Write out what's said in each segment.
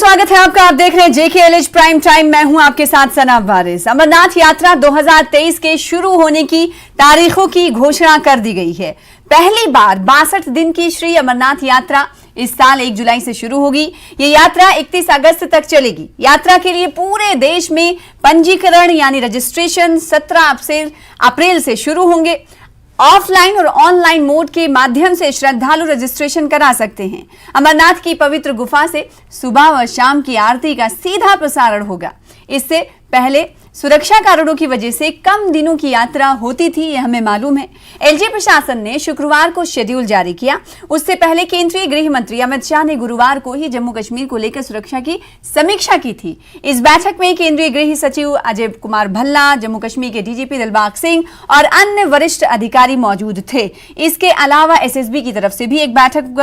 स्वागत है आपका। आप देख रहे हैं JKLH प्राइम टाइम। मैं हूं आपके साथ सना वारिस। अमरनाथ यात्रा 2023 के शुरू होने की तारीखों की घोषणा कर दी गई है। पहली बार 62 दिन की श्री अमरनाथ यात्रा इस साल 1 जुलाई से शुरू होगी। ये यात्रा 31 अगस्त तक चलेगी। यात्रा के लिए पूरे देश में पंजीकरण यानी रजिस्ट्रेशन 17 अप्रैल से शुरू होंगे। ऑफलाइन और ऑनलाइन मोड के माध्यम से श्रद्धालु रजिस्ट्रेशन करा सकते हैं। अमरनाथ की पवित्र गुफा से सुबह व शाम की आरती का सीधा प्रसारण होगा। इससे पहले सुरक्षा कारणों की वजह से कम दिनों की यात्रा होती थी, यह हमें मालूम है। एलजी प्रशासन ने शुक्रवार को शेड्यूल जारी किया। उससे पहले केंद्रीय गृह मंत्री अमित शाह ने गुरुवार को ही जम्मू कश्मीर को लेकर सुरक्षा की समीक्षा की थी। इस बैठक में केंद्रीय गृह सचिव अजय कुमार भल्ला, जम्मू कश्मीर के डीजीपी दिलबाग सिंह और अन्य वरिष्ठ अधिकारी मौजूद थे। इसके अलावा एसएसबी की तरफ से भी एक बैठक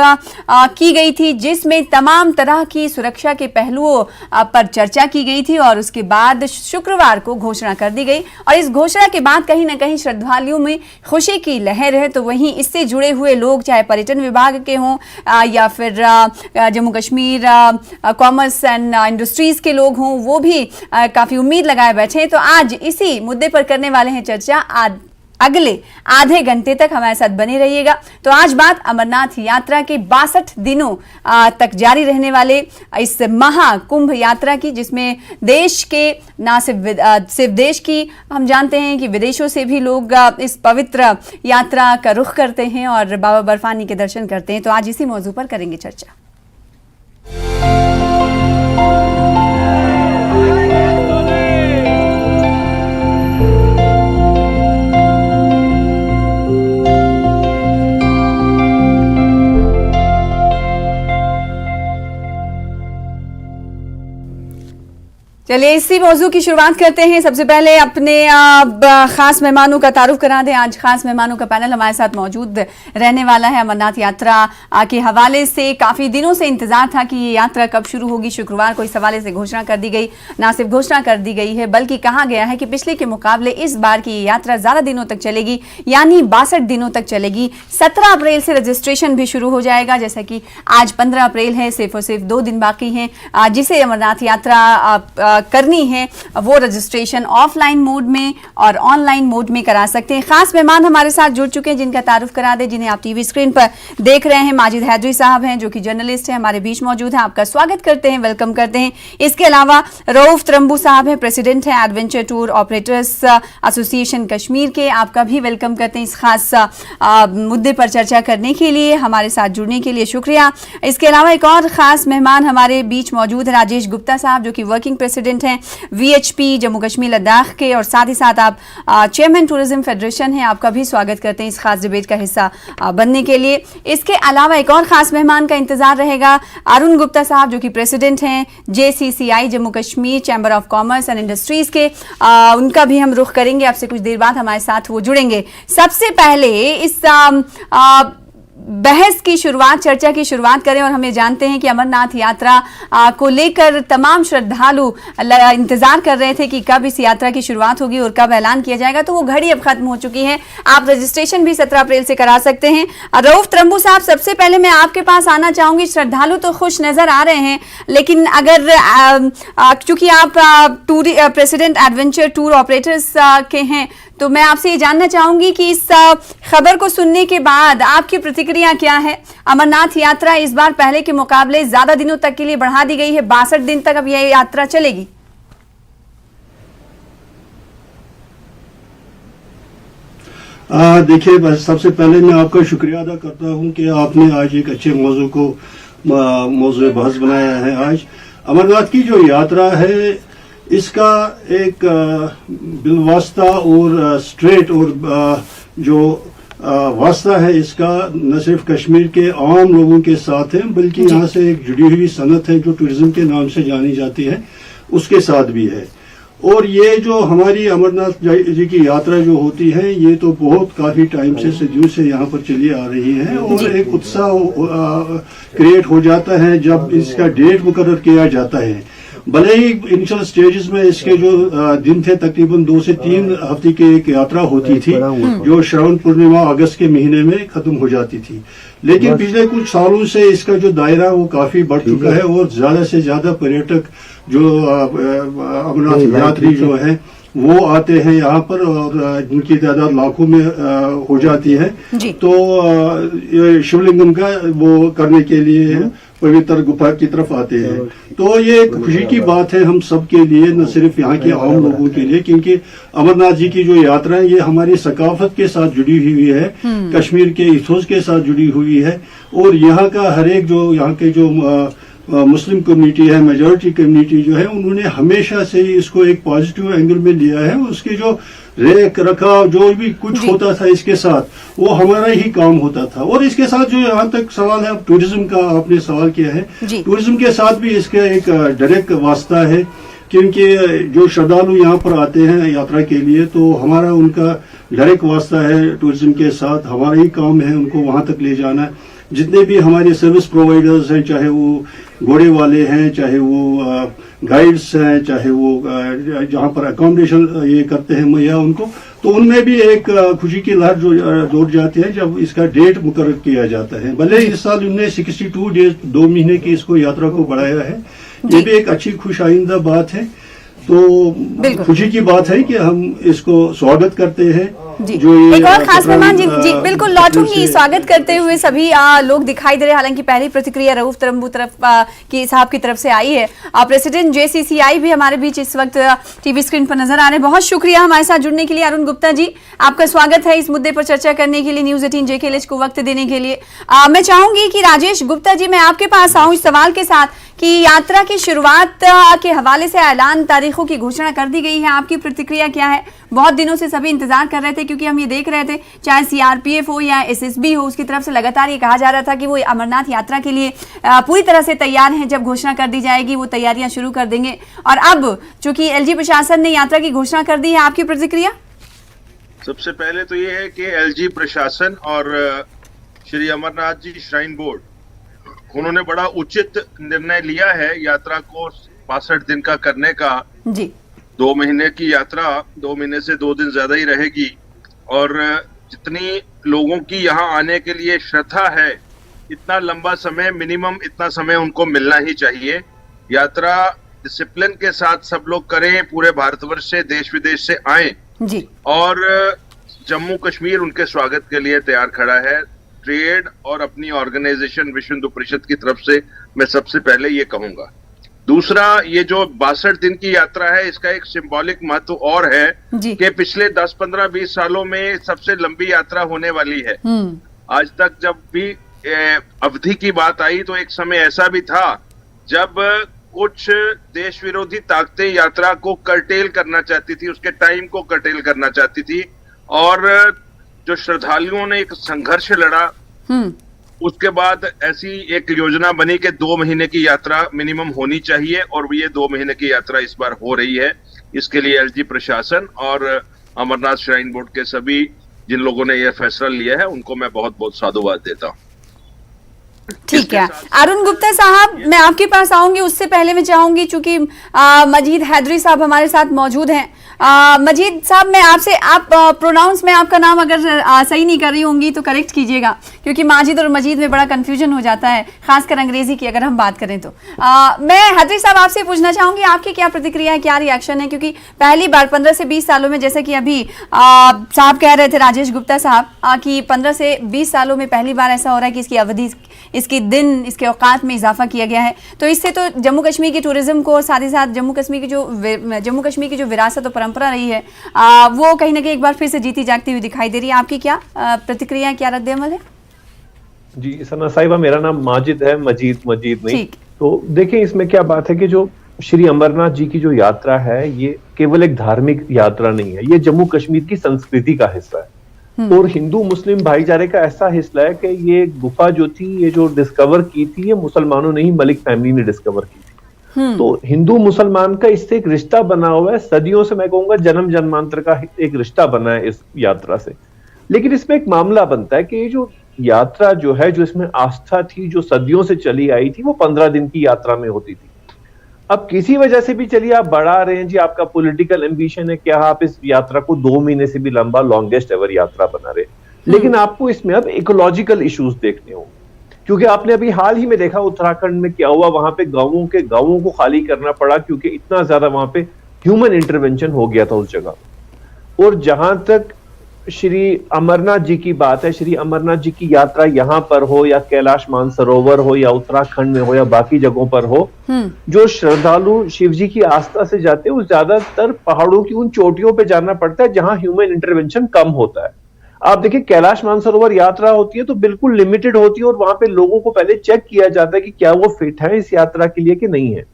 की गई थी, जिसमें तमाम तरह की सुरक्षा के पहलुओं पर चर्चा की गई थी और उसके बाद शुक्रवार को घोषणा कर दी गई। और इस घोषणा के बाद कहीं ना कहीं श्रद्धालुओं में खुशी की लहर है। तो वहीं इससे जुड़े हुए लोग, चाहे पर्यटन विभाग के हों या फिर Jammu Kashmir commerce and industries के लोग हों, वो भी काफी उम्मीद लगाए बैठे हैं। तो आज इसी मुद्दे पर करने वाले हैं चर्चा। अगले आधे घंटे तक हमारे साथ बने रहिएगा। तो आज बात अमरनाथ यात्रा के 62 दिनों तक जारी रहने वाले इस महाकुंभ यात्रा की, जिसमें देश के ना सिर्फ देश की, हम जानते हैं कि विदेशों से भी लोग इस पवित्र यात्रा का रुख करते हैं और बाबा बर्फानी के दर्शन करते हैं। तो आज इसी मौजू पर करेंगे चर्चा। चलिए इसी मौजू की शुरुआत करते हैं। सबसे पहले अपने खास मेहमानों का तारुफ करा दें। आज खास मेहमानों का पैनल हमारे साथ मौजूद रहने वाला है। अमरनाथ यात्रा के हवाले से काफी दिनों से इंतजार था कि ये यात्रा कब शुरू होगी। शुक्रवार को इस हवाले से घोषणा कर दी गई। ना सिर्फ घोषणा कर दी गई है, बल्कि कहा गया है कि पिछले के मुकाबले इस बार की ये यात्रा ज्यादा दिनों तक चलेगी, यानी 62 दिनों तक चलेगी। 17 अप्रैल से रजिस्ट्रेशन भी शुरू हो जाएगा। जैसा कि आज 15 अप्रैल है, सिर्फ और सिर्फ 2 दिन बाकी हैं। जिसे अमरनाथ यात्रा करनी है वो रजिस्ट्रेशन ऑफलाइन मोड में और ऑनलाइन मोड में करा सकते हैं। खास मेहमान हमारे साथ जुड़ चुके हैं, जिनका तारुफ करा दे, जिन्हें आप टीवी स्क्रीन पर देख रहे हैं। माजिद हैदरी साहब हैं, जो कि जर्नलिस्ट हैं, हमारे बीच मौजूद हैं। आपका स्वागत करते हैं, वेलकम करते हैं। इसके अलावा रऊफ त्रंबू साहब हैं, प्रेसिडेंट हैं adventure tour operators association Kashmir के। आपका भी वेलकम करते हैं इस खास मुद्दे पर चर्चा करने के लिए। हमारे साथ जुड़ने के लिए शुक्रिया। इसके अलावा एक और खास मेहमान हमारे बीच मौजूद है, राजेश गुप्ता साहब, जो कि वर्किंग प्रेसिडेंट हैं VHP जम्मू कश्मीर लद्दाख के, और साथ ही साथ आप चेयरमैन टूरिज्म फेडरेशन हैं। आपका भी स्वागत करते हैं इस खास डिबेट का हिस्सा बनने के लिए। इसके अलावा एक और खास मेहमान का इंतजार रहेगा, अरुण गुप्ता साहब, जो कि प्रेसिडेंट हैं JCCI Jammu Kashmir chamber of commerce and industries के। उनका भी हम रुख करेंगे। आपसे कुछ देर बाद हमारे साथ वो जुड़ेंगे। सबसे पहले इस बहस की शुरुआत, चर्चा की शुरुआत करें। और हमें जानते हैं कि अमरनाथ यात्रा को लेकर तमाम श्रद्धालु इंतजार कर रहे थे कि कब इस यात्रा की शुरुआत होगी और कब ऐलान किया जाएगा। तो वो घड़ी अब खत्म हो चुकी है। आप रजिस्ट्रेशन भी 17 अप्रैल से करा सकते हैं। रऊफ त्रंबू साहब, सबसे पहले मैं आपके पास आना चाहूंगी। श्रद्धालु तो खुश नजर आ रहे हैं, लेकिन अगर चूंकि आप प्रेसिडेंट एडवेंचर टूर ऑपरेटर्स के हैं, तो मैं आपसे ये जानना चाहूंगी कि इस खबर को सुनने के बाद आपकी प्रतिक्रिया क्या है। अमरनाथ यात्रा इस बार पहले के मुकाबले ज्यादा दिनों तक के लिए बढ़ा दी गई है। 62 दिन तक अब यह यात्रा चलेगी। देखिए, बस सबसे पहले मैं आपका शुक्रिया अदा करता हूं कि आपने आज एक अच्छे मौजू बहस बनाया है। आज अमरनाथ की जो यात्रा है, इसका एक बिलवास्ता और स्ट्रेट और जो वास्ता है, इसका न सिर्फ कश्मीर के आम लोगों के साथ है, बल्कि यहाँ से एक जुड़ी हुई सनत है जो टूरिज्म के नाम से जानी जाती है, उसके साथ भी है। और ये जो हमारी अमरनाथ जी की यात्रा जो होती है, ये तो बहुत काफी टाइम से सदियों से यहाँ पर चली आ रही है। और एक उत्साह क्रिएट हो जाता है जब इसका डेट मुकर्रर किया जाता है। भले ही इनिशियल स्टेजेस में इसके जो दिन थे तकरीबन 2 से 3 हफ्ते की एक यात्रा होती थी जो श्रावण पूर्णिमा अगस्त के महीने में खत्म हो जाती थी, लेकिन पिछले कुछ सालों से इसका जो दायरा वो काफी बढ़ चुका है और ज्यादा से ज्यादा पर्यटक जो अमरनाथ यात्री जो है वो आते हैं यहाँ पर और जिनकी तादाद लाखों में हो जाती है। तो शिवलिंगम का वो करने के लिए पवित्र गुफा की तरफ आते हैं। तो ये एक खुशी की बात है हम सब के लिए, न सिर्फ यहाँ के आम लोगों के लिए, क्योंकि अमरनाथ जी की जो यात्रा है ये हमारी सकाफत के साथ जुड़ी हुई है, कश्मीर के इथोस के साथ जुड़ी हुई है और यहाँ का हर एक जो यहाँ के जो मुस्लिम कम्युनिटी है, मेजॉरिटी कम्युनिटी जो है, उन्होंने हमेशा से ही इसको एक पॉजिटिव एंगल में लिया है। उसके जो रेख रखाव जो भी कुछ होता था इसके साथ वो हमारा ही काम होता था। और इसके साथ जो यहाँ तक सवाल है टूरिज्म का आपने सवाल किया है, टूरिज्म के साथ भी इसका एक डायरेक्ट वास्ता है, क्योंकि जो श्रद्धालु यहाँ पर आते हैं यात्रा के लिए तो हमारा उनका डायरेक्ट वास्ता है टूरिज्म के साथ। हमारा ही काम है उनको वहां तक ले जाना। जितने भी हमारे सर्विस प्रोवाइडर्स हैं, चाहे वो घोड़े वाले हैं, चाहे वो गाइड्स हैं, चाहे वो जहाँ पर अकोमोडेशन ये करते हैं मुहैया उनको, तो उनमें भी एक खुशी की लहर जो जोड़ जाती है जब इसका डेट मुकर्रर किया जाता है। भले इस साल उन्होंने 62 डेज 2 महीने की इसको यात्रा को बढ़ाया है, ये भी एक अच्छी खुश आइंदा बात है। तो खुशी की बात है कि हम इसको स्वागत करते हैं। जो एक और खास मेहमान जी बिल्कुल लौटूंगी स्वागत करते हुए सभी लोग दिखाई दे रहे हैं। हालांकि पहली प्रतिक्रिया रऊफ तरम्बू की साहब की तरफ से आई है। प्रेसिडेंट JCCI भी हमारे बीच इस वक्त टीवी स्क्रीन पर नजर आ रहे हैं। बहुत शुक्रिया हमारे साथ जुड़ने के लिए। अरुण गुप्ता जी, आपका स्वागत है इस मुद्दे पर चर्चा करने के लिए, न्यूज 18 JKLH को वक्त देने के लिए। मैं चाहूंगी कि राजेश गुप्ता जी मैं आपके पास आऊं इस सवाल के साथ कि यात्रा की शुरुआत के हवाले से ऐलान तारीखों की घोषणा कर दी गई है, आपकी प्रतिक्रिया क्या है? बहुत दिनों से सभी इंतजार कर रहे थे क्योंकि हम ये देख रहे थे चाहे CRPF हो या SSB हो, उसकी तरफ से लगातार ये कहा जा रहा था कि वो अमरनाथ यात्रा के लिए पूरी तरह से तैयार हैं, जब घोषणा कर दी जाएगी वो तैयारियां शुरू कर देंगे। और अब चूंकि LG प्रशासन ने यात्रा की घोषणा कर दी है, आपकी प्रतिक्रिया? सबसे पहले तो ये है कि LG प्रशासन और श्री अमरनाथ जी श्राइन बोर्ड उन्होंने बड़ा उचित निर्णय लिया है यात्रा को 62 दिन का करने का। जी 2 महीने की यात्रा 2 महीने से 2 दिन ज्यादा ही रहेगी और जितनी लोगों की यहाँ आने के लिए श्रद्धा है, इतना लंबा समय, मिनिमम इतना समय उनको मिलना ही चाहिए। यात्रा डिसिप्लिन के साथ सब लोग करें, पूरे भारतवर्ष से, देश विदेश से आए जी। और जम्मू कश्मीर उनके स्वागत के लिए तैयार खड़ा है। ट्रेड और अपनी ऑर्गेनाइजेशन विश्व हिंदू परिषद की तरफ से मैं सबसे पहले ये कहूंगा। दूसरा, ये जो 62 दिन की यात्रा है इसका एक सिंबॉलिक महत्व और है कि पिछले 10, 15, 20 सालों में सबसे लंबी यात्रा होने वाली है। आज तक जब भी अवधि की बात आई तो एक समय ऐसा भी था जब कुछ देश विरोधी ताकतें यात्रा को कर्टेल करना चाहती थी, उसके टाइम को कर्टेल करना चाहती थी और जो श्रद्धालुओं ने एक संघर्ष लड़ा, उसके बाद ऐसी एक योजना बनी कि 2 महीने की यात्रा मिनिमम होनी चाहिए और ये 2 महीने की यात्रा इस बार हो रही है। इसके लिए LG प्रशासन और अमरनाथ श्राइन बोर्ड के सभी जिन लोगों ने यह फैसला लिया है उनको मैं बहुत बहुत साधुवाद देता हूँ। ठीक है अरुण गुप्ता साहब, मैं आपके पास आऊंगी, उससे पहले मैं चाहूंगी चूंकि मजीद हैदरी साहब हमारे साथ मौजूद हैं। मजीद साहब, मैं आपसे, आप प्रोनाउंस में आपका नाम अगर सही नहीं कर रही होंगी तो करेक्ट कीजिएगा, क्योंकि माजिद और मजीद में बड़ा कंफ्यूजन हो जाता है, खासकर अंग्रेजी की अगर हम बात करें तो। मैं हैदरी साहब आपसे पूछना चाहूंगी आपकी क्या प्रतिक्रिया है, क्या रिएक्शन है? क्योंकि पहली बार 15 से 20 सालों में, जैसे कि अभी साहब कह रहे थे, राजेश गुप्ता साहब, कि 15 से 20 सालों में पहली बार ऐसा हो रहा है कि इसकी अवधि, इसकी दिन, इसके औकात में इजाफा किया गया है। तो इससे तो जम्मू कश्मीर की टूरिज्म को और साथ ही साथ जम्मू कश्मीर की जो विरासत और परंपरा रही है वो कहीं ना कहीं एक बार फिर से जीती जागती हुई दिखाई दे रही है। आपकी क्या प्रतिक्रिया है, क्या रद्द-ए-अमल है? जी सना साहिबा, मेरा नाम माजिद है, मजीद नहीं। तो देखिए इसमें क्या बात है कि जो श्री अमरनाथ जी की जो यात्रा है ये केवल एक धार्मिक यात्रा नहीं है, ये जम्मू कश्मीर की संस्कृति का हिस्सा है और हिंदू मुस्लिम भाईचारे का ऐसा हिस्सा है कि ये गुफा जो थी, ये जो डिस्कवर की थी, ये मुसलमानों ने ही, मलिक फैमिली ने डिस्कवर की थी। तो हिंदू मुसलमान का इससे एक रिश्ता बना हुआ है, सदियों से, मैं कहूंगा जन्म जन्मांतर का एक रिश्ता बना है इस यात्रा से। लेकिन इसमें एक मामला बनता है कि ये जो यात्रा जो है, जो इसमें आस्था थी, जो सदियों से चली आई थी, वो 15 दिन की यात्रा में होती थी। अब किसी वजह से भी चलिए आप बढ़ा रहे हैं जी, आपका पॉलिटिकल एम्बिशन है, क्या आप इस यात्रा को 2 महीने से भी लंबा लॉन्गेस्ट एवर यात्रा बना रहे हैं। लेकिन आपको इसमें अब इकोलॉजिकल इश्यूज देखने होंगे, क्योंकि आपने अभी हाल ही में देखा उत्तराखंड में क्या हुआ, वहां पे गांवों को खाली करना पड़ा क्योंकि इतना ज्यादा वहां पे ह्यूमन इंटरवेंशन हो गया था उस जगह। और जहां तक श्री अमरनाथ जी की बात है, श्री अमरनाथ जी की यात्रा यहां पर हो या कैलाश मानसरोवर हो या उत्तराखंड में हो या बाकी जगहों पर हो, जो श्रद्धालु शिव जी की आस्था से जाते हैं वो ज्यादातर पहाड़ों की उन चोटियों पे जाना पड़ता है जहां ह्यूमन इंटरवेंशन कम होता है। आप देखिए कैलाश मानसरोवर यात्रा होती है तो बिल्कुल लिमिटेड होती है और वहां पे लोगों को पहले चेक किया जाता है कि क्या वो फिट है इस यात्रा के लिए कि नहीं है।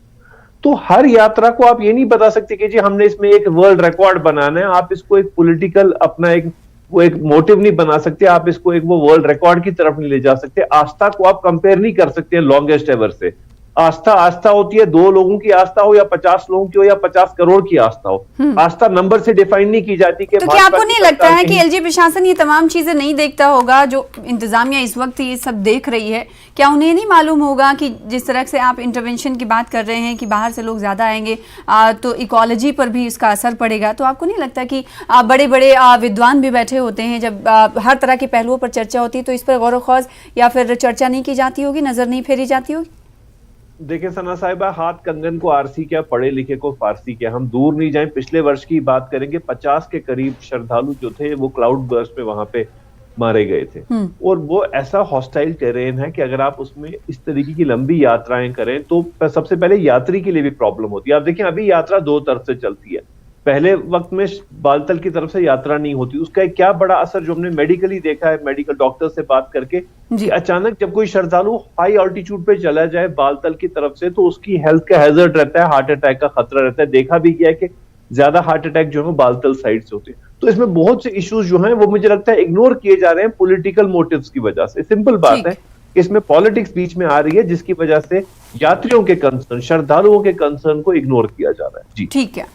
तो हर यात्रा को आप ये नहीं बता सकते कि जी हमने इसमें एक वर्ल्ड रिकॉर्ड बनाना है, आप इसको एक पॉलिटिकल अपना एक मोटिव नहीं बना सकते, आप इसको एक वो वर्ल्ड रिकॉर्ड की तरफ नहीं ले जा सकते। आस्था को आप कंपेयर नहीं कर सकते लॉन्गेस्ट एवर से। आस्था होती है 2 लोगों की आस्था हो या 50 लोगों की हो या 50 करोड़ की आस्था हो। आस्था नंबर से डिफाइन नहीं की जाती। कि तो क्या आपको नहीं लगता है कि एलजी प्रशासन ये तमाम चीजें नहीं देखता होगा? जो इंतजामिया इस वक्त ये सब देख रही है, क्या उन्हें नहीं मालूम होगा कि जिस तरह से आप इंटरवेंशन की बात कर रहे हैं कि बाहर से लोग ज्यादा आएंगे तो इकोलॉजी पर भी इसका असर पड़ेगा? तो आपको नहीं लगता कि बड़े बड़े विद्वान भी बैठे होते हैं, जब हर तरह के पहलुओं पर चर्चा होती है तो इस पर गौर ख्वास या फिर चर्चा नहीं की जाती होगी, नजर नहीं फेरी जाती होगी? देखिए सना साहिबा, हाथ कंगन को आरसी क्या, पढ़े लिखे को फारसी क्या। हम दूर नहीं जाएं, पिछले वर्ष की बात करेंगे, 50 के करीब श्रद्धालु जो थे वो क्लाउड बर्स्ट में वहां पे मारे गए थे। और वो ऐसा हॉस्टाइल टेरेन है कि अगर आप उसमें इस तरीके की लंबी यात्राएं करें तो सबसे पहले यात्री के लिए भी प्रॉब्लम होती है। आप देखिए अभी यात्रा 2 तरफ से चलती है। पहले वक्त में बालतल की तरफ से यात्रा नहीं होती, उसका एक क्या बड़ा असर जो हमने मेडिकली देखा है, मेडिकल डॉक्टर से बात करके, कि अचानक जब कोई श्रद्धालु हाई ऑल्टीट्यूड पे चला जाए बालतल की तरफ से तो उसकी हेल्थ का हैजर्ड रहता है, हार्ट अटैक का खतरा रहता है। देखा भी गया है कि ज्यादा हार्ट अटैक जो है बालतल साइड से होते हैं। तो इसमें बहुत से इश्यूज जो हैं वो मुझे लगता है इग्नोर किए जा रहे हैं पॉलिटिकल मोटिव्स की वजह से। सिंपल बात है, इसमें पॉलिटिक्स बीच में आ रही है जिसकी वजह से यात्रियों के कंसर्न, श्रद्धालुओं के कंसर्न को इग्नोर किया जा रहा है। जी ठीक है।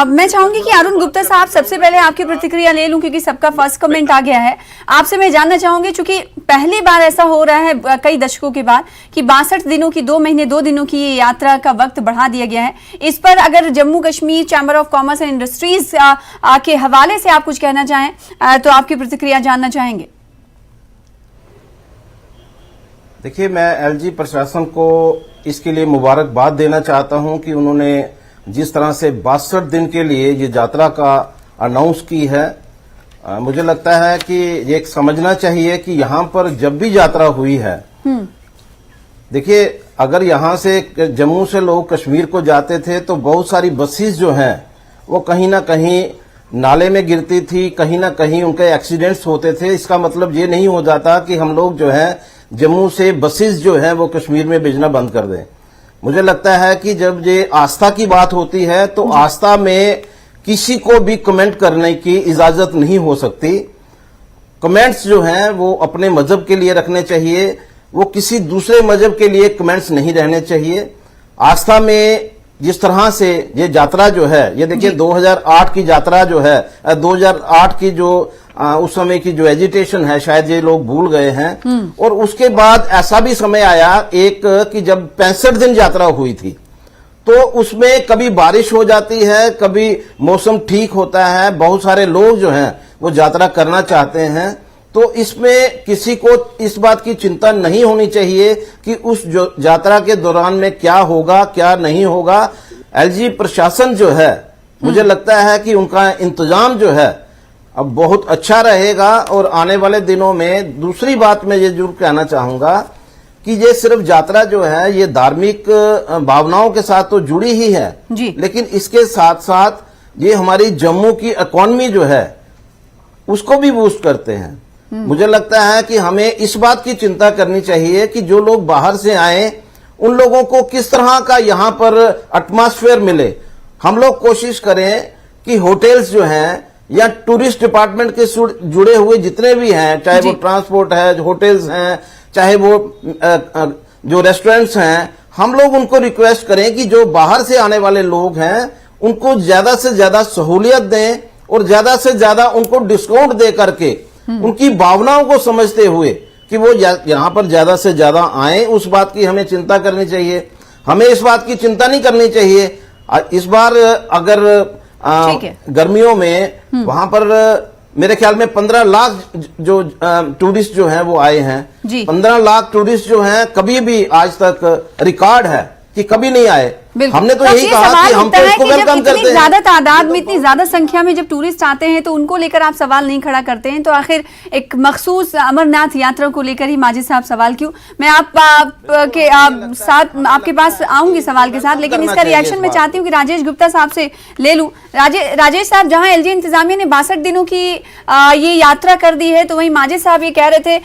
मैं चाहूंगी कि अरुण गुप्ता साहब सबसे पहले आपकी प्रतिक्रिया ले लूं क्योंकि सबका फर्स्ट कमेंट आ गया है। आपसे मैं जानना चाहूंगी, चूंकि पहली बार ऐसा हो रहा है कई दशकों के बाद कि 62 दिनों की 2 महीने 2 दिनों की ये यात्रा का वक्त बढ़ा दिया गया है। इस पर अगर Jammu Kashmir chamber of commerce and industries के हवाले से आप कुछ कहना चाहें तो आपकी प्रतिक्रिया जानना चाहेंगे। देखिए, मैं एलजी प्रशासन को इसके लिए मुबारकबाद देना चाहता हूं कि उन्होंने जिस तरह से 62 दिन के लिए ये यात्रा का अनाउंस की है। मुझे लगता है कि ये एक समझना चाहिए कि यहाँ पर जब भी यात्रा हुई है, देखिए अगर यहाँ से जम्मू से लोग कश्मीर को जाते थे तो बहुत सारी बसेस जो हैं वो कहीं ना कहीं नाले में गिरती थी, कहीं ना कहीं उनके एक्सीडेंट्स होते थे। इसका मतलब ये नहीं हो जाता कि हम लोग जो है जम्मू से बसेस जो है वो कश्मीर में भेजना बंद कर दें। मुझे लगता है कि जब ये आस्था की बात होती है तो आस्था में किसी को भी कमेंट करने की इजाजत नहीं हो सकती। कमेंट्स जो हैं वो अपने मजहब के लिए रखने चाहिए, वो किसी दूसरे मजहब के लिए कमेंट्स नहीं रहने चाहिए। आस्था में जिस तरह से ये यात्रा जो है, ये देखिए 2008 की यात्रा जो है, 2008 की जो उस समय की जो एजिटेशन है शायद ये लोग भूल गए हैं। और उसके बाद ऐसा भी समय आया एक कि जब 65 दिन यात्रा हुई थी तो उसमें कभी बारिश हो जाती है, कभी मौसम ठीक होता है, बहुत सारे लोग जो हैं वो यात्रा करना चाहते हैं। तो इसमें किसी को इस बात की चिंता नहीं होनी चाहिए कि उस यात्रा के दौरान में क्या होगा क्या नहीं होगा। एलजी प्रशासन जो है, मुझे लगता है कि उनका इंतजाम जो है अब बहुत अच्छा रहेगा। और आने वाले दिनों में दूसरी बात मैं ये जरूर कहना चाहूंगा कि ये सिर्फ यात्रा जो है ये धार्मिक भावनाओं के साथ तो जुड़ी ही है, लेकिन इसके साथ साथ ये हमारी जम्मू की इकॉनमी जो है उसको भी बूस्ट करते हैं। मुझे लगता है कि हमें इस बात की चिंता करनी चाहिए कि जो लोग बाहर से आए उन लोगों को किस तरह का यहाँ पर एटमॉस्फेयर मिले। हम लोग कोशिश करें कि होटल्स जो हैं या टूरिस्ट डिपार्टमेंट के जुड़े हुए जितने भी हैं, चाहे वो ट्रांसपोर्ट है, होटल्स हैं, चाहे वो जो रेस्टोरेंट्स हैं, हम लोग उनको रिक्वेस्ट करें कि जो बाहर से आने वाले लोग हैं उनको ज्यादा से ज्यादा सहूलियत दें और ज्यादा से ज्यादा उनको डिस्काउंट दे करके उनकी भावनाओं को समझते हुए कि वो यहाँ पर ज्यादा से ज्यादा आए। उस बात की हमें चिंता करनी चाहिए। हमें इस बात की चिंता नहीं करनी चाहिए। इस बार अगर गर्मियों में वहां पर मेरे ख्याल में 15 लाख जो टूरिस्ट जो हैं वो आए हैं। 15 लाख टूरिस्ट जो हैं कभी भी आज तक रिकॉर्ड है कि कभी नहीं आए। हमने तो यही कहा कि हम तो इसको वेलकम करते हैं। ज्यादा तादाद में, इतनी ज्यादा संख्या में जब टूरिस्ट आते हैं तो उनको लेकर आप सवाल नहीं खड़ा करते हैं, तो आखिर एक मखसूस अमरनाथ यात्रा को लेकर ही माजिद साहब सवाल क्यों? मैं आपके पास आऊंगी सवाल के साथ, लेकिन इसका रिएक्शन मैं चाहती हूँ कि राजेश गुप्ता साहब से ले लूं। राजेश साहब, जहां एलजी इंतजामिया ने 62 दिनों की ये यात्रा कर दी है, तो वहीं माजिद साहब ये कह रहे थे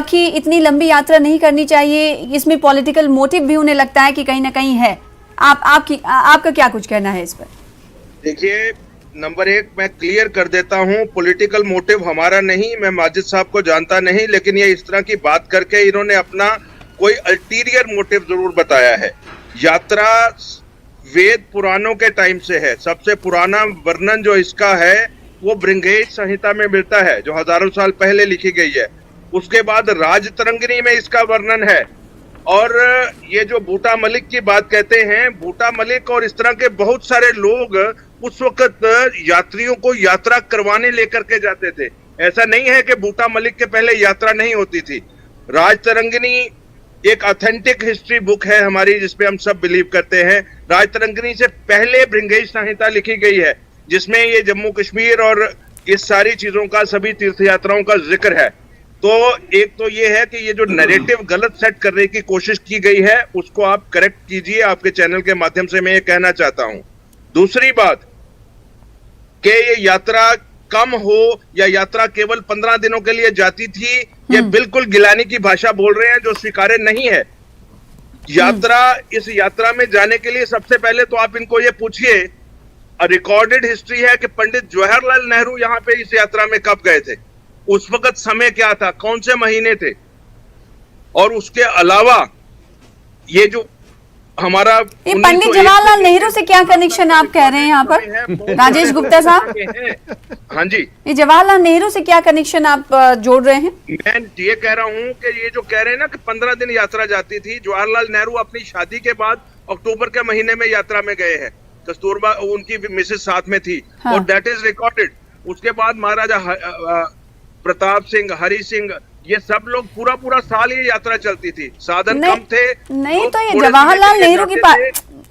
कि इतनी लंबी यात्रा नहीं करनी चाहिए, इसमें पॉलिटिकल मोटिव भी उन्हें लगता है कि कहीं ना कहीं है। आपका क्या कुछ कहना है इस पर? देखिए, नंबर एक मैं क्लियर कर देता हूं, पॉलिटिकल मोटिव हमारा नहीं, मैं माजिद साहब को जानता नहीं, लेकिन ये इस तरह की बात करके इन्होंने अपना कोई अल्टीरियर मोटिव जरूर बताया है। यात्रा वेद पुराणों के टाइम से है। सबसे पुराना वर्णन जो इसका है वो भृंगेश संहिता में मिलता है, जो हजारों साल पहले लिखी गई है। उसके बाद राजतरंगिणी में इसका वर्णन है। और ये जो बूटा मलिक की बात कहते हैं, बूटा मलिक और इस तरह के बहुत सारे लोग उस वक्त यात्रियों को यात्रा करवाने लेकर के जाते थे। ऐसा नहीं है कि बूटा मलिक के पहले यात्रा नहीं होती थी। राजतरंगिणी एक ऑथेंटिक हिस्ट्री बुक है हमारी, जिसपे हम सब बिलीव करते हैं। राजतरंगिणी से पहले भृंगेश संहिता लिखी गई है, जिसमें ये जम्मू कश्मीर और इस सारी चीजों का, सभी तीर्थ यात्राओं का जिक्र है। तो एक तो ये है कि ये जो नैरेटिव गलत सेट करने की कोशिश की गई है, उसको आप करेक्ट कीजिए। आपके चैनल के माध्यम से मैं ये कहना चाहता हूं। दूसरी बात कि ये यात्रा कम हो या यात्रा केवल 15 दिनों के लिए जाती थी, ये बिल्कुल गिलानी की भाषा बोल रहे हैं, जो स्वीकार्य नहीं है। यात्रा, इस यात्रा में जाने के लिए सबसे पहले तो आप इनको ये पूछिए, रिकॉर्डेड हिस्ट्री है कि पंडित जवाहरलाल नेहरू यहाँ पे इस यात्रा में कब गए थे, उस वक्त समय क्या था, कौन से महीने थे। और उसके अलावा ये जो हमारा ये पंडित जवाहरलाल नेहरू से क्या कनेक्शन आप कह रहे हैं यहाँ पर राजेश गुप्ता साहब? हाँ जी, ये जवाहरलाल नेहरू से क्या कनेक्शन आप जोड़ रहे हैं? मैं ये कह रहा हूँ कि ये जो कह रहे हैं ना कि 15 दिन यात्रा जाती थी, जवाहरलाल नेहरू अपनी शादी के बाद अक्टूबर के महीने में यात्रा में गए हैं। कस्तूरबा उनकी मिसेस साथ में थी। हाँ। और दैट इज रिकॉर्डेड। उसके बाद महाराजा प्रताप सिंह, हरि सिंह, ये सब लोग पूरा साल ये यात्रा चलती थी। साधन कम थे। नहीं तो ये जवाहरलाल नेहरू की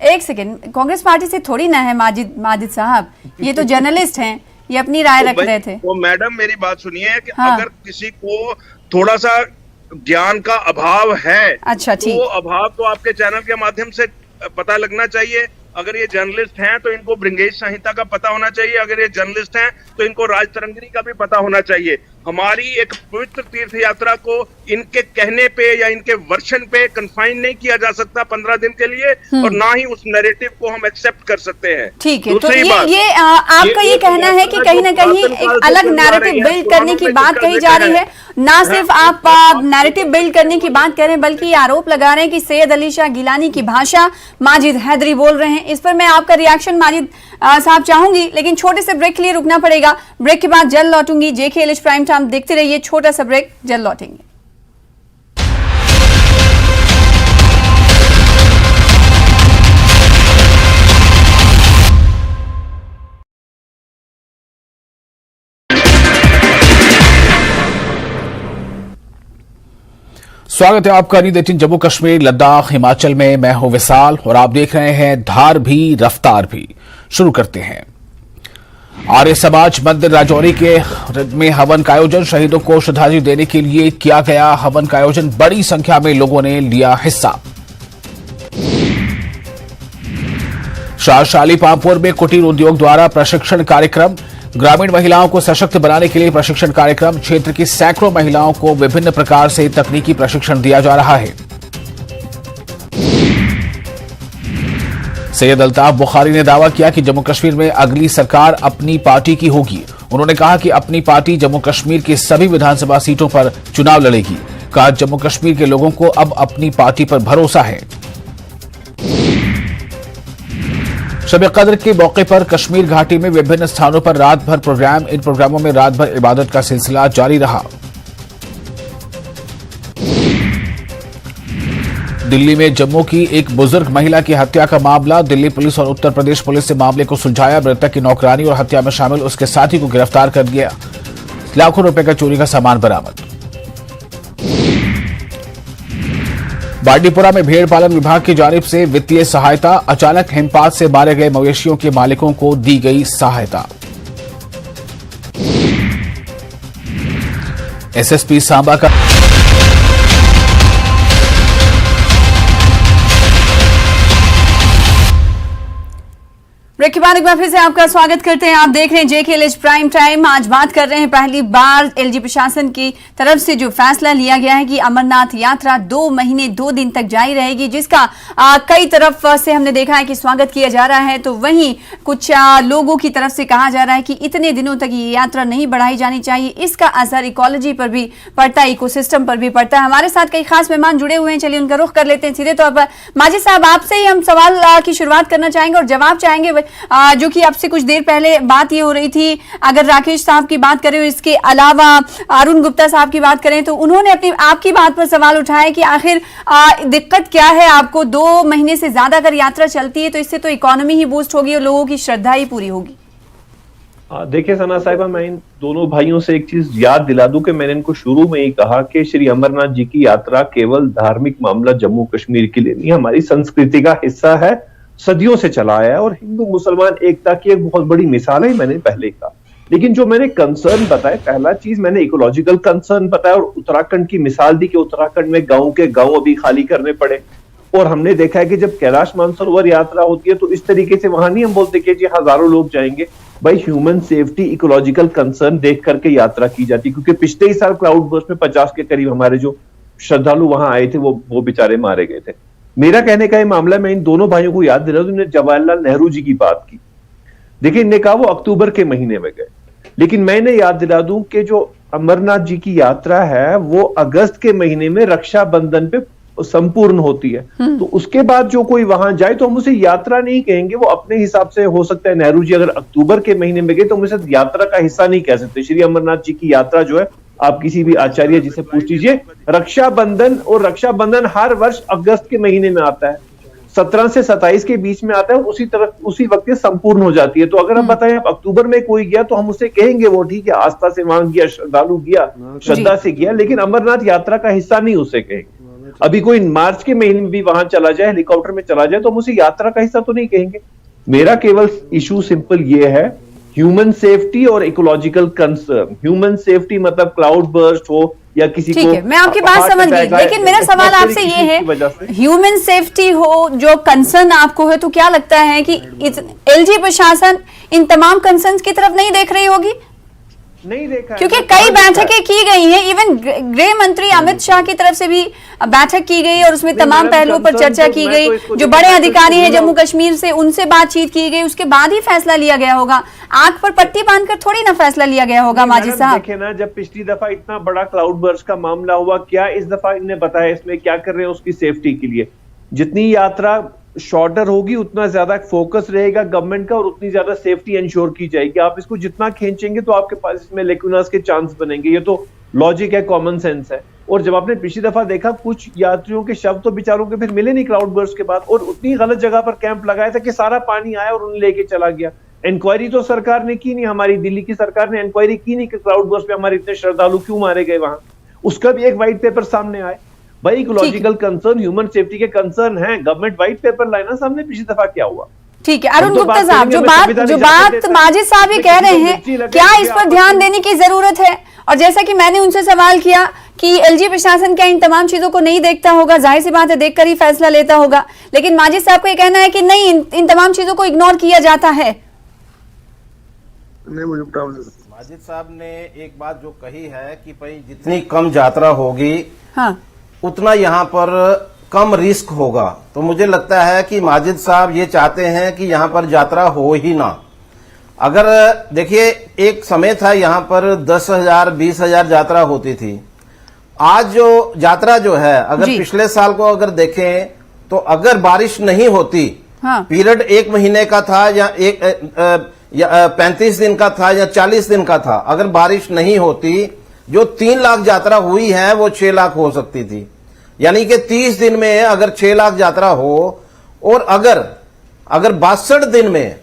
एक सेकंड, कांग्रेस पार्टी से थोड़ी ना है माजिद साहब, ये तो जर्नलिस्ट हैं, ये अपनी राय रख रहे थे। तो मैडम मेरी बात सुनिए कि हाँ। अगर किसी को थोड़ा सा ज्ञान का अभाव है, अच्छा, तो वो अभाव तो आपके चैनल के माध्यम से पता लगना चाहिए। अगर ये जर्नलिस्ट हैं तो इनको भृंगेश संहिता का पता होना चाहिए। अगर ये जर्नलिस्ट हैं तो इनको राजतरंगिणी का भी पता होना चाहिए। हमारी एक पवित्र तीर्थ यात्रा को इनके कहने पे या इनके वर्षन पे कन्फाइन नहीं किया जा सकता 15 दिन के लिए, और ना ही उस नैरेटिव को हम एक्सेप्ट कर सकते हैं। ठीक है, तो ये आपका ये कहना है कि कहीं ना कहीं एक अलग नैरेटिव बिल्ड करने की बात कही जा रही है। ना सिर्फ आप नैरेटिव बिल्ड करने की बात कर रहे हैं, बल्कि आरोप लगा रहे हैं कि सैयद अली शाह गिलानी की भाषा माजिद हैदरी बोल रहे हैं। इस पर मैं आपका रिएक्शन माजिद साहब चाहूंगी, लेकिन छोटे से ब्रेक के लिए रुकना पड़ेगा। ब्रेक के बाद जल्द लौटूंगी। JKLH प्राइम टाइम देखते रहिए। छोटा सा ब्रेक, जल्द लौटेंगे। स्वागत है आपका न्यूज़ 18 जम्मू कश्मीर लद्दाख हिमाचल में। मैं हूं विशाल और आप देख रहे हैं धार भी रफ्तार भी। शुरू करते हैं। आर्य समाज मंदिर राजौरी के में हवन का आयोजन, शहीदों को श्रद्धांजलि देने के लिए किया गया हवन का आयोजन। बड़ी संख्या में लोगों ने लिया हिस्सा। शाली पामपुर में कुटीर उद्योग द्वारा प्रशिक्षण कार्यक्रम, ग्रामीण महिलाओं को सशक्त बनाने के लिए प्रशिक्षण कार्यक्रम। क्षेत्र की सैकड़ों महिलाओं को विभिन्न प्रकार से तकनीकी प्रशिक्षण दिया जा रहा है। सैयद अल्ताफ बुखारी ने दावा किया कि जम्मू कश्मीर में अगली सरकार अपनी पार्टी की होगी। उन्होंने कहा कि अपनी पार्टी जम्मू कश्मीर की सभी विधानसभा सीटों पर चुनाव लड़ेगी। कहा जम्मू कश्मीर के लोगों को अब अपनी पार्टी पर भरोसा है। शब कद्र के मौके पर कश्मीर घाटी में विभिन्न स्थानों पर रात भर प्रोग्राम। इन प्रोग्रामों में रात भर इबादत का सिलसिला जारी रहा। दिल्ली में जम्मू की एक बुजुर्ग महिला की हत्या का मामला। दिल्ली पुलिस और उत्तर प्रदेश पुलिस ने मामले को सुलझाया। मृतक की नौकरानी और हत्या में शामिल उसके साथी को गिरफ्तार कर दिया। लाखों रुपए का चोरी का सामान बरामद। बांडीपुरा में भेड़ पालन विभाग की जानिब से वित्तीय सहायता। अचानक हिमपात से मारे गए मवेशियों के मालिकों को दी गई सहायता। एसएसपी सांबा का ब्रेक के बाद एक बार फिर से आपका स्वागत करते हैं। आप देख रहे हैं जेकेएलएच प्राइम टाइम। आज बात कर रहे हैं पहली बार एलजी प्रशासन की तरफ से जो फैसला लिया गया है कि अमरनाथ यात्रा 2 महीने 2 दिन तक जारी रहेगी, जिसका कई तरफ से हमने देखा है कि स्वागत किया जा रहा है। तो वहीं कुछ लोगों की तरफ से कहा जा रहा है कि इतने दिनों तक ये यात्रा नहीं बढ़ाई जानी चाहिए। इसका असर इकोलॉजी पर भी पड़ता है, इकोसिस्टम पर भी पड़ता है। हमारे साथ कई खास मेहमान जुड़े हुए हैं, चलिए उनका रुख कर लेते हैं सीधे तौर पर। माजिद साहब, आपसे ही हम सवाल की शुरुआत करना चाहेंगे और जवाब चाहेंगे, जो कि आपसे कुछ देर पहले बात ये हो रही थी। अगर राकेश साहब की बात करें, इसके अलावा अरुण गुप्ता साहब की बात करें, तो उन्होंने आपकी बात पर सवाल उठाया कि आखिर दिक्कत क्या है आपको। 2 महीने से ज्यादा अगर यात्रा चलती है तो इससे तो इकोनॉमी ही बूस्ट होगी और लोगों की श्रद्धा ही पूरी होगी। देखिए सना साहिबा, मैं इन दोनों भाइयों से एक चीज याद दिला दूं कि मैंने इनको शुरू में ही कहा कि श्री अमरनाथ जी की यात्रा केवल धार्मिक मामला जम्मू कश्मीर के लिए नहीं, हमारी संस्कृति का हिस्सा है, सदियों से चला आया है और हिंदू मुसलमान एकता की एक बहुत बड़ी मिसाल है, मैंने पहले कहा। लेकिन जो मैंने कंसर्न बताया, पहला चीज मैंने इकोलॉजिकल कंसर्न बताया और उत्तराखंड की मिसाल दी कि उत्तराखंड में गांव के गांव अभी खाली करने पड़े। और हमने देखा है कि जब कैलाश मानसरोवर यात्रा होती है तो इस तरीके से वहां नहीं हम बोलते कि जी हजारों लोग जाएंगे। भाई ह्यूमन सेफ्टी, इकोलॉजिकल कंसर्न देख करके यात्रा की जाती है, क्योंकि पिछले ही साल क्लाउड बर्स्ट में 50 के करीब हमारे जो श्रद्धालु वहां आए थे वो बेचारे मारे गए थे। मेरा कहने का ये मामला, मैं इन दोनों भाइयों को याद दिला दूं, इन्होंने जवाहरलाल नेहरू जी की बात की। देखिए, इन्होंने कहा वो अक्टूबर के महीने में गए, लेकिन मैंने याद दिला दूं कि जो अमरनाथ जी की यात्रा है वो अगस्त के महीने में रक्षाबंधन पे संपूर्ण होती है। तो उसके बाद जो कोई वहां जाए तो हम उसे यात्रा नहीं कहेंगे, वो अपने हिसाब से हो सकता है। नेहरू जी अगर अक्टूबर के महीने में गए तो हम उसे यात्रा का हिस्सा नहीं कह सकते। श्री अमरनाथ जी की यात्रा जो है, आप किसी भी आचार्य जी से पूछ लीजिए, रक्षाबंधन, और रक्षाबंधन हर वर्ष अगस्त के महीने में आता है, 17 से 27 के बीच में आता है, उसी वक्त ये संपूर्ण हो जाती है। तो अगर हम बताएं आप अक्टूबर में कोई गया तो हम उसे कहेंगे वो ठीक है, आस्था से वहां गया, श्रद्धालु गया, श्रद्धा से गया, लेकिन अमरनाथ यात्रा का हिस्सा नहीं उसे कहेंगे। अभी कोई मार्च के महीने में भी वहां चला जाए, हेलीकॉप्टर में चला जाए, तो हम उसे यात्रा का हिस्सा तो नहीं कहेंगे। मेरा केवल इशू सिंपल ये है, ह्यूमन सेफ्टी और इकोलॉजिकल कंसर्न। ह्यूमन सेफ्टी मतलब क्लाउड बर्स्ट हो या किसी को, मैं आपकी बात समझ गई, लेकिन मेरा सवाल आपसे ये है, ह्यूमन सेफ्टी हो जो कंसर्न आपको है, तो क्या लगता है कि एलजी प्रशासन इन तमाम कंसर्न्स की तरफ नहीं देख रही होगी? नहीं देखा, क्योंकि कई बैठकें की गई हैं, इवन गृह मंत्री अमित शाह की तरफ से भी बैठक की गई और उसमें तमाम पहलुओं पर चर्चा की गई। जो बड़े अधिकारी हैं जम्मू कश्मीर से, उनसे बातचीत की गई, उसके बाद ही फैसला लिया गया होगा। आंख पर पट्टी बांधकर थोड़ी ना फैसला लिया गया होगा। माजिद साहब देखिए ना, जब पिछली दफा इतना बड़ा क्लाउड बर्स्ट का मामला हुआ, क्या इस दफा इन्हें बताया इसमें क्या कर रहे हैं उसकी सेफ्टी के लिए? जितनी यात्रा शॉर्टर होगी उतना ज्यादा फोकस रहेगा गवर्नमेंट का और उतनी ज्यादा सेफ्टी इंश्योर की जाएगी। आप इसको जितना खींचेंगे तो आपके पास इसमें लेकुनास के चांस बनेंगे। ये तो लॉजिक है, कॉमन सेंस है। और जब आपने पिछली दफा देखा, कुछ यात्रियों के शव तो बेचारों के फिर मिले नहीं क्लाउड बर्स्ट के बाद, और उतनी गलत जगह पर कैंप लगाया था कि सारा पानी आया और उन्हें लेके चला गया। इंक्वायरी तो सरकार ने की नहीं, हमारी दिल्ली की सरकार ने इंक्वायरी की नहीं कि क्लाउड बर्स्ट में हमारे इतने श्रद्धालु क्यों मारे गए वहां। उसका भी एक व्हाइट पेपर सामने आए। भाई इकोलॉजिकल कंसर्न, ह्यूमन सेफ्टी के कंसर्न है, गवर्नमेंट व्हाइट पेपर लाए ना सामने। पिछली दफा क्या हुआ? ठीक है अरुण गुप्ता साहब, जो बात माजिद साहब ही कह रहे हैं, क्या इस पर ध्यान देने की जरूरत है? और जैसा कि मैंने उनसे सवाल किया कि एलजी प्रशासन क्या इन तमाम चीजों को नहीं देखता होगा? जाहिर सी बात है, देखकर ही फैसला लेता होगा। लेकिन माजिद साहब को यह कहना है कि नहीं, इन तमाम चीजों को इग्नोर किया जाता है। माजिद साहब ने एक बात जो कही है कि भाई जितनी कम यात्रा होगी, हाँ, उतना यहाँ पर कम रिस्क होगा। तो मुझे लगता है कि माजिद साहब ये चाहते हैं कि यहाँ पर यात्रा हो ही ना। अगर देखिए, एक समय था यहाँ पर 10,000 20,000 यात्रा होती थी। आज जो यात्रा जो है, अगर पिछले साल को अगर देखें तो अगर बारिश नहीं होती, हाँ, पीरियड 1 महीने का था या 35 दिन का था या 40 दिन का था, अगर बारिश नहीं होती, जो 3 लाख यात्रा हुई है वो 6 लाख हो सकती थी। यानी कि 30 दिन में अगर 6 लाख यात्रा हो और अगर 62 दिन में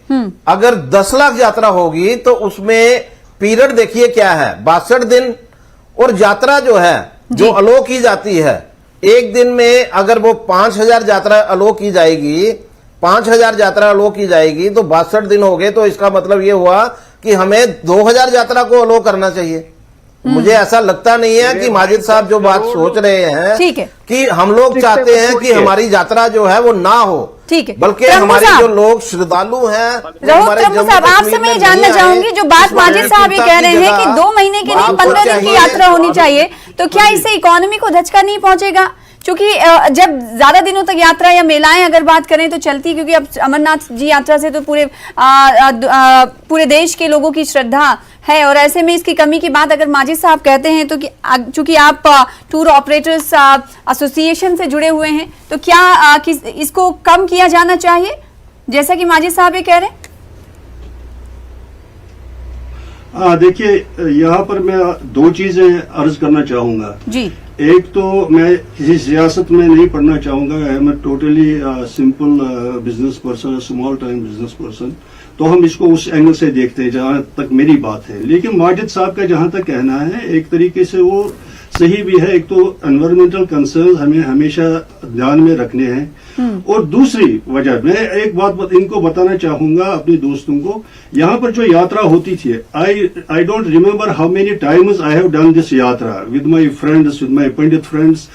अगर 10 लाख यात्रा होगी तो उसमें पीरियड देखिए क्या है, 62 दिन। और यात्रा जो है जो अलो की जाती है, एक दिन में अगर वो 5000 यात्रा अलो की जाएगी, 5000 यात्रा अलो की जाएगी तो 62 दिन हो गए, तो इसका मतलब ये हुआ कि हमें 2000 यात्रा को अलो करना चाहिए। मुझे ऐसा लगता नहीं है कि माजिद साहब जो बात सोच रहे हैं ठीक है कि हम लोग चाहते हैं कि हमारी यात्रा जो है वो ना हो, ठीक है, बल्कि हमारे जो लोग श्रद्धालु हैं, रऊफ साहब, आपसे मैं जानना चाहूंगी, जो बात माजिद साहब ये कह रहे हैं कि 2 महीने की नहीं 15 दिन की यात्रा होनी चाहिए, तो क्या इससे इकोनॉमी को धचका नहीं पहुंचेगा? क्योंकि जब ज्यादा दिनों तक यात्रा या मेलाएं अगर बात करें तो चलती, क्योंकि अब अमरनाथ जी यात्रा से तो पूरे देश के लोगों की श्रद्धा है, और ऐसे में इसकी कमी की बात अगर माजिद साहब कहते हैं तो चूंकि आप टूर ऑपरेटर्स एसोसिएशन से जुड़े हुए हैं, तो क्या इसको कम किया जाना चाहिए जैसा कि माजिद साहब ये कह रहे हैं? देखिए, यहाँ पर मैं 2 चीजें अर्ज करना चाहूंगा जी। एक तो मैं किसी सियासत में नहीं पढ़ना चाहूंगा, I am totally simple business person, small time business person, तो हम इसको उस एंगल से देखते हैं जहां तक मेरी बात है। लेकिन माजिद साहब का जहां तक कहना है एक तरीके से वो सही भी है। एक तो एनवायरमेंटल कंसर्न हमें हमेशा ध्यान में रखने हैं, और दूसरी वजह मैं एक बात इनको बताना चाहूंगा अपने दोस्तों को, यहाँ पर जो यात्रा होती थी, I don't remember how many times I have done this यात्रा with my friends, with my पंडित फ्रेंड्स।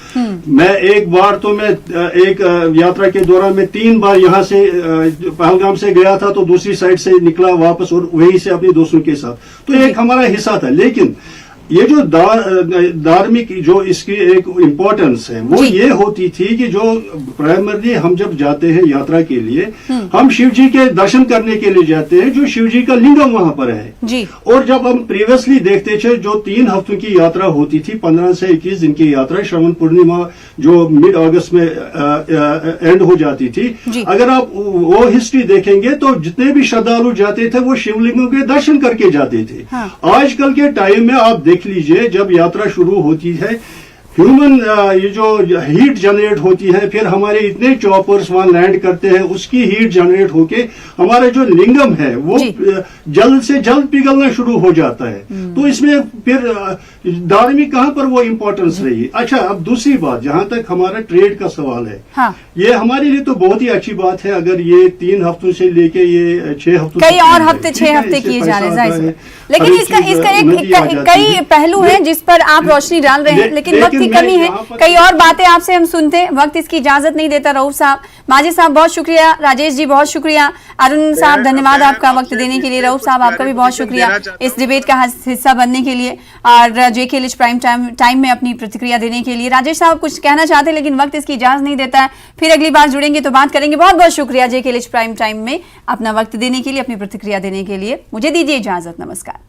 मैं एक बार तो मैं एक यात्रा के दौरान मैं 3 बार यहाँ से पहलगाम से गया था, तो दूसरी साइड से निकला वापस और वहीं से अपने दोस्तों के साथ, तो एक हमारा हिस्सा था। लेकिन ये जो धार्मिक जो इसकी एक इम्पोर्टेंस है वो ये होती थी कि जो प्राइमरली हम जब जाते हैं यात्रा के लिए, हम शिव जी के दर्शन करने के लिए जाते हैं, जो शिव जी का लिंगम वहां पर है जी। और जब हम प्रीवियसली देखते थे जो 3 हफ्तों की यात्रा होती थी, 15 से 21 दिन की यात्रा, श्रावण पूर्णिमा जो मिड अगस्त में एंड हो जाती थी, अगर आप वो हिस्ट्री देखेंगे तो जितने भी श्रद्धालु जाते थे वो शिवलिंगों के दर्शन करके जाते थे। आजकल के टाइम में आप देख लीजिए, जब यात्रा शुरू होती है, ह्यूमन ये जो हीट जनरेट होती है, फिर हमारे इतने चॉपर्स वहां लैंड करते हैं, उसकी हीट जनरेट होके हमारा जो लिंगम है वो जल्द से जल्द पिघलना शुरू हो जाता है। तो इसमें फिर धार्मिक कहां पर वो इम्पोर्टेंस रही। अच्छा, अब दूसरी बात, जहां तक हमारा ट्रेड का सवाल है, ये हमारे लिए तो बहुत ही अच्छी बात है अगर ये 3 हफ्तों से लेके ये 6 हफ्तों, कई और हफ्ते 6 हफ्ते किए जा रहे हैं, लेकिन इसका कई पहलू हैं जिस पर आप रोशनी डाल रहे हैं, लेकिन वक्त की कमी है। कई और बातें आपसे हम सुनते हैं, वक्त इसकी इजाजत नहीं देता। रऊफ साहब, माजिद साहब बहुत शुक्रिया, राजेश जी बहुत शुक्रिया, अरुण साहब धन्यवाद आपका वक्त देने के लिए, रऊफ साहब आपका भी बहुत शुक्रिया इस डिबेट का हिस्सा बनने के लिए और JKLH प्राइम टाइम में अपनी प्रतिक्रिया देने के लिए। राजेश साहब कुछ कहना चाहते हैं लेकिन वक्त इसकी इजाजत नहीं देता है, फिर अगली बार जुड़ेंगे तो बात करेंगे। बहुत बहुत शुक्रिया JKLH प्राइम टाइम में अपना वक्त देने के लिए, अपनी प्रतिक्रिया देने के लिए। मुझे दीजिए इजाजत, नमस्कार।